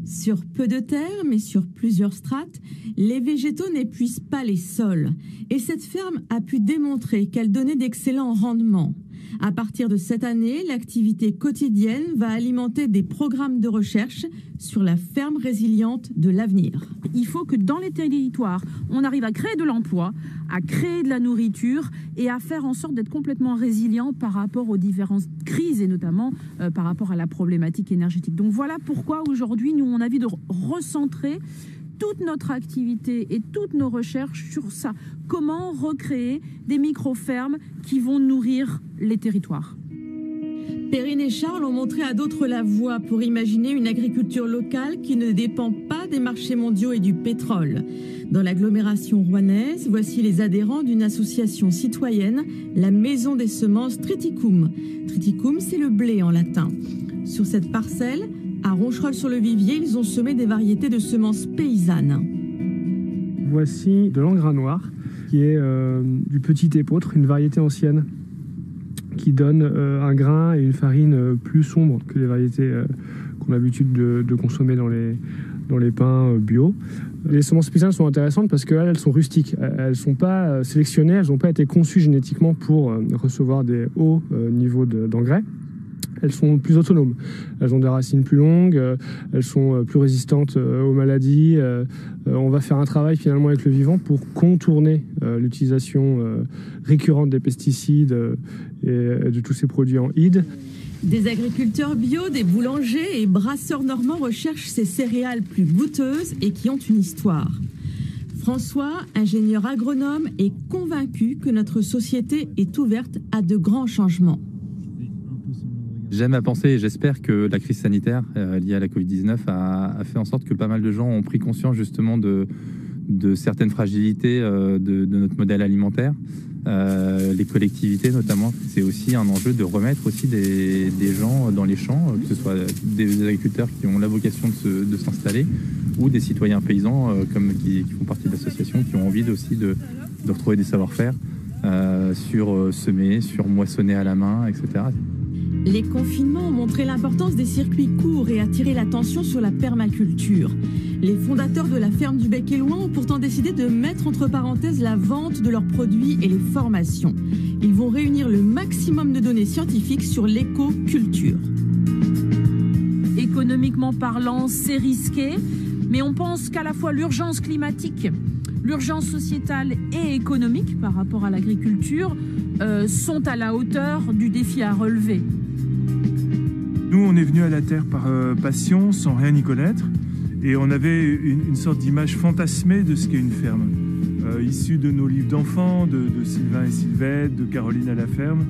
Sur peu de terre, mais sur plusieurs strates, les végétaux n'épuisent pas les sols. Et cette ferme a pu démontrer qu'elle donnait d'excellents rendements. À partir de cette année, l'activité quotidienne va alimenter des programmes de recherche sur la ferme résiliente de l'avenir. Il faut que dans les territoires, on arrive à créer de l'emploi, à créer de la nourriture et à faire en sorte d'être complètement résilient par rapport aux différentes crises et notamment par rapport à la problématique énergétique. Donc voilà pourquoi aujourd'hui, nous, on a envie de recentrer toute notre activité et toutes nos recherches sur ça. Comment recréer des micro-fermes qui vont nourrir les territoires. Perrine et Charles ont montré à d'autres la voie pour imaginer une agriculture locale qui ne dépend pas des marchés mondiaux et du pétrole. Dans l'agglomération rouennaise, voici les adhérents d'une association citoyenne, la Maison des semences Triticum. Triticum, c'est le blé en latin. Sur cette parcelle, à Roncherolles-sur-le-Vivier, ils ont semé des variétés de semences paysannes. Voici de l'engrais noir, qui est du petit épeautre, une variété ancienne, qui donne un grain et une farine plus sombres que les variétés qu'on a l'habitude de consommer dans les pains bio. Les semences paysannes sont intéressantes parce qu'elles sont rustiques. Elles ne sont pas sélectionnées, elles n'ont pas été conçues génétiquement pour recevoir des hauts niveaux d'engrais. Elles sont plus autonomes, elles ont des racines plus longues, elles sont plus résistantes aux maladies. On va faire un travail finalement avec le vivant pour contourner l'utilisation récurrente des pesticides et de tous ces produits en hydre. Des agriculteurs bio, des boulangers et brasseurs normands recherchent ces céréales plus goûteuses et qui ont une histoire. François, ingénieur agronome, est convaincu que notre société est ouverte à de grands changements. J'aime à penser et j'espère que la crise sanitaire liée à la Covid-19 a fait en sorte que pas mal de gens ont pris conscience justement de certaines fragilités de notre modèle alimentaire. les collectivités notamment. C'est aussi un enjeu de remettre aussi des gens dans les champs, que ce soit des agriculteurs qui ont la vocation de s'installer ou des citoyens paysans qui font partie de l'association, qui ont envie aussi de retrouver des savoir-faire sur semer, sur moissonner à la main, etc. Les confinements ont montré l'importance des circuits courts et attiré l'attention sur la permaculture. Les fondateurs de la ferme du Bec-et-Loing ont pourtant décidé de mettre entre parenthèses la vente de leurs produits et les formations. Ils vont réunir le maximum de données scientifiques sur l'éco-culture. Économiquement parlant, c'est risqué, mais on pense qu'à la fois l'urgence climatique, l'urgence sociétale et économique par rapport à l'agriculture sont à la hauteur du défi à relever. Nous, on est venus à la Terre par passion, sans rien y connaître, et on avait une sorte d'image fantasmée de ce qu'est une ferme, issue de nos livres d'enfants, de Sylvain et Sylvette, de Caroline à la ferme.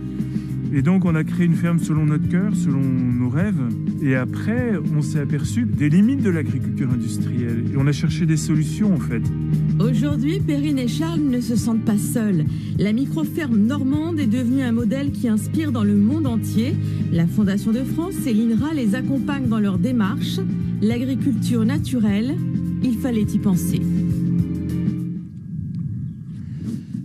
Et donc, on a créé une ferme selon notre cœur, selon nos rêves. Et après, on s'est aperçu des limites de l'agriculture industrielle. Et on a cherché des solutions, en fait. Aujourd'hui, Perrine et Charles ne se sentent pas seuls. La micro-ferme normande est devenue un modèle qui inspire dans le monde entier. La Fondation de France et l'INRA les accompagnent dans leur démarche. L'agriculture naturelle, il fallait y penser.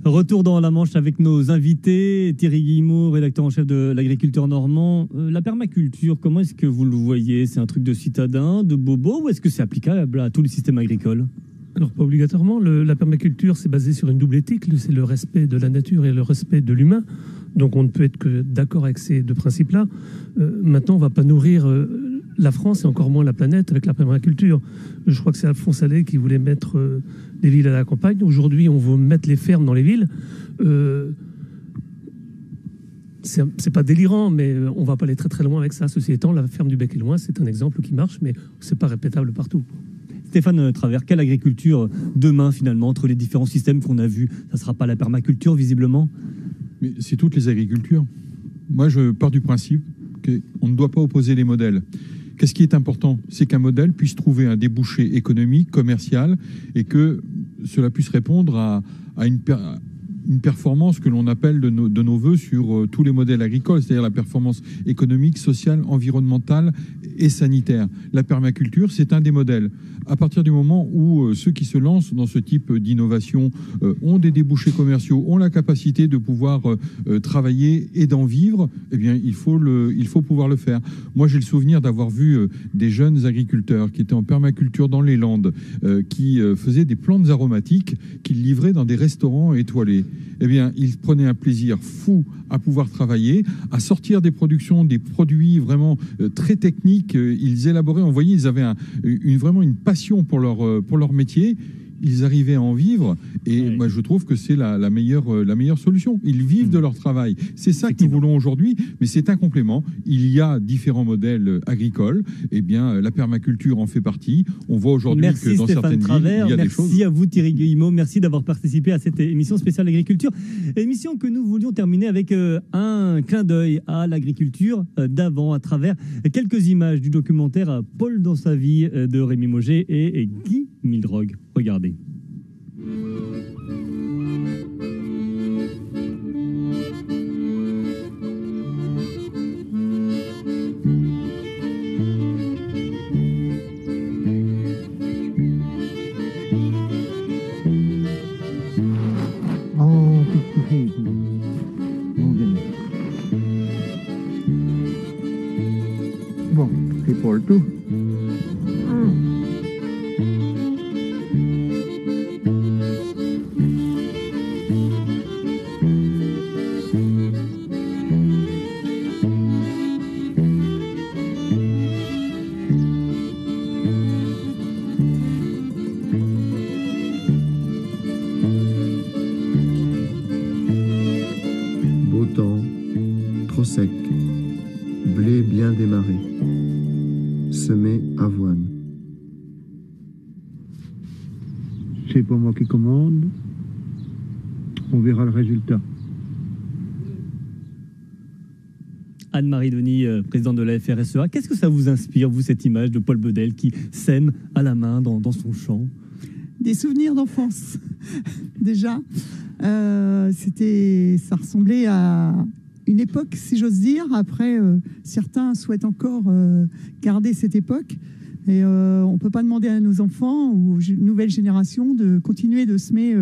Retour dans la Manche avec nos invités. Thierry Guillemot, rédacteur en chef de l'Agriculteur normand. La permaculture, comment est-ce que vous le voyez? C'est un truc de citadin, de bobo, ou est-ce que c'est applicable à tout le système agricole? Alors, pas obligatoirement. La permaculture, c'est basé sur une double éthique. C'est le respect de la nature et le respect de l'humain. Donc, on ne peut être que d'accord avec ces deux principes-là. Maintenant, on ne va pas nourrir la France et encore moins la planète avec la permaculture. Je crois que c'est Alphonse Allais qui voulait mettre les villes à la campagne. Aujourd'hui, on veut mettre les fermes dans les villes. C'est pas délirant, mais on ne va pas aller très très loin avec ça. Ceci étant, la ferme du Bec-et-Loing, c'est un exemple qui marche, mais c'est pas répétable partout. Stéphane Travers, quelle agriculture demain finalement entre les différents systèmes qu'on a vus? Ça ne sera pas la permaculture visiblement? Mais c'est toutes les agricultures. Moi, je pars du principe qu'on ne doit pas opposer les modèles. Qu'est-ce qui est important? C'est qu'un modèle puisse trouver un débouché économique, commercial, et que cela puisse répondre à une performance que l'on appelle de nos voeux sur tous les modèles agricoles, c'est-à-dire la performance économique, sociale, environnementale et sanitaire. La permaculture, c'est un des modèles. À partir du moment où ceux qui se lancent dans ce type d'innovation ont des débouchés commerciaux, ont la capacité de pouvoir travailler et d'en vivre, eh bien, il faut pouvoir le faire. Moi, j'ai le souvenir d'avoir vu des jeunes agriculteurs qui étaient en permaculture dans les Landes, qui faisaient des plantes aromatiques qu'ils livraient dans des restaurants étoilés. Eh bien, ils prenaient un plaisir fou à pouvoir travailler, à sortir des productions, des produits vraiment très techniques. Ils élaboraient, on voyait, ils avaient vraiment une passion pour leur métier. Ils arrivaient à en vivre et moi je trouve que c'est la meilleure solution. Ils vivent de leur travail. C'est ça que nous voulons aujourd'hui, mais c'est un complément. Il y a différents modèles agricoles. Eh bien, la permaculture en fait partie. On voit aujourd'hui que dans certaines villes, il y a des choses. Merci à vous Thierry Guillemot. Merci d'avoir participé à cette émission spéciale agriculture. Émission que nous voulions terminer avec un clin d'œil à l'agriculture d'avant à travers quelques images du documentaire Paul dans sa vie de Rémi Mauger et Guy Mildrogue. Regardez. Bon, c'est pour le tout. Beau temps, trop sec, blé bien démarré, semé avoine. C'est pas moi qui commande. On verra le résultat. Anne-Marie Denis, présidente de la FRSEA, qu'est-ce que ça vous inspire, vous, cette image de Paul Bedel qui sème à la main dans son champ? des souvenirs d'enfance. Déjà, ça ressemblait à une époque, si j'ose dire. Après, certains souhaitent encore garder cette époque. Et on ne peut pas demander à nos enfants ou aux nouvelles générations de continuer de semer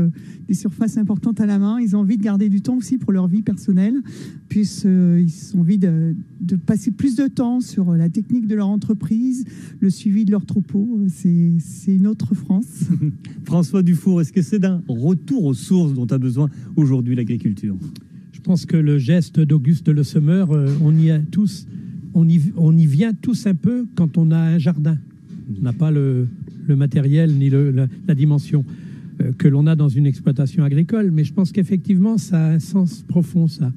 des surfaces importantes à la main. Ils ont envie de garder du temps aussi pour leur vie personnelle, puisqu'ils ont envie de passer plus de temps sur la technique de leur entreprise, le suivi de leurs troupeaux. C'est une autre France. François Dufour, est-ce que c'est d'un retour aux sources dont a besoin aujourd'hui l'agriculture? Je pense que le geste d'Auguste Le Semeur, on y vient tous un peu quand on a un jardin. On n'a pas le matériel ni la dimension que l'on a dans une exploitation agricole, mais je pense qu'effectivement, ça a un sens profond, ça.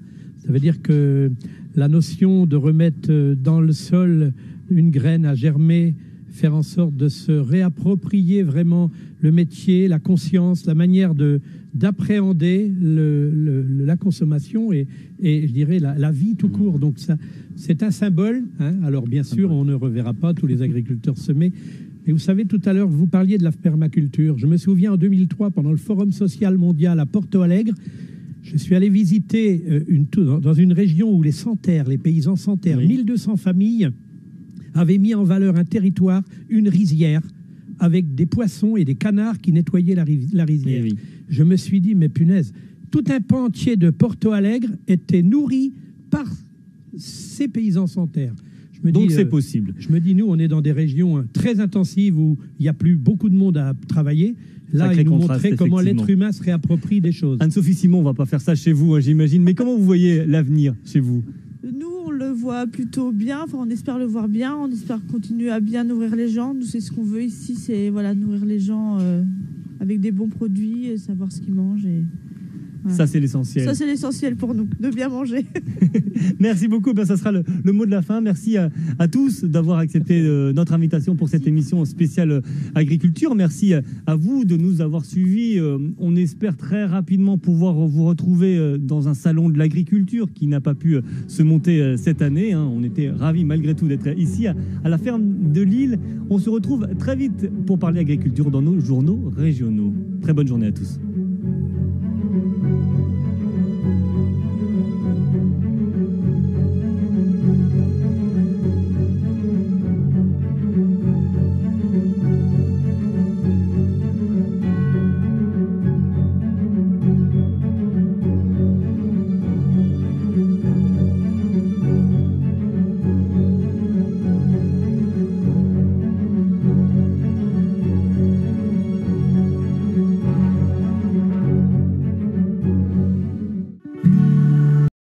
Ça veut dire que la notion de remettre dans le sol une graine à germer, faire en sorte de se réapproprier vraiment le métier, la conscience, la manière d'appréhender la consommation et je dirais la vie tout court. Donc ça, c'est un symbole. Hein. Alors bien sûr, on ne reverra pas tous les agriculteurs semer. Mais vous savez, tout à l'heure, vous parliez de la permaculture. Je me souviens en 2003, pendant le Forum social mondial à Porto Alegre, je suis allé visiter dans une région où les Sans-Terre, les paysans Sans-Terre, 1200 familles avaient mis en valeur un territoire, une rizière, avec des poissons et des canards qui nettoyaient la rizière. Oui. Je me suis dit, mais punaise, tout un pan entier de Porto Alegre était nourri par ces paysans Sans-Terre. Donc c'est possible. Je me dis, nous, on est dans des régions très intensives où il n'y a plus beaucoup de monde à travailler. Là, il nous montrait comment l'être humain se réapproprie des choses. Anne-Sophie Simon, on ne va pas faire ça chez vous, hein, j'imagine. Mais comment vous voyez l'avenir chez vous? Nous, on le voit plutôt bien. Enfin, on espère le voir bien. On espère continuer à bien nourrir les gens. Nous, c'est ce qu'on veut ici, c'est nourrir les gens avec des bons produits, savoir ce qu'ils mangent. Voilà. Ça, c'est l'essentiel. Ça, c'est l'essentiel pour nous, de bien manger. Merci beaucoup. Ben, ça sera le mot de la fin. Merci à tous d'avoir accepté notre invitation pour cette émission spéciale agriculture. Merci à vous de nous avoir suivis. On espère très rapidement pouvoir vous retrouver dans un salon de l'agriculture qui n'a pas pu se monter cette année. Hein. On était ravis malgré tout d'être ici à la ferme de Lille. On se retrouve très vite pour parler agriculture dans nos journaux régionaux. Très bonne journée à tous.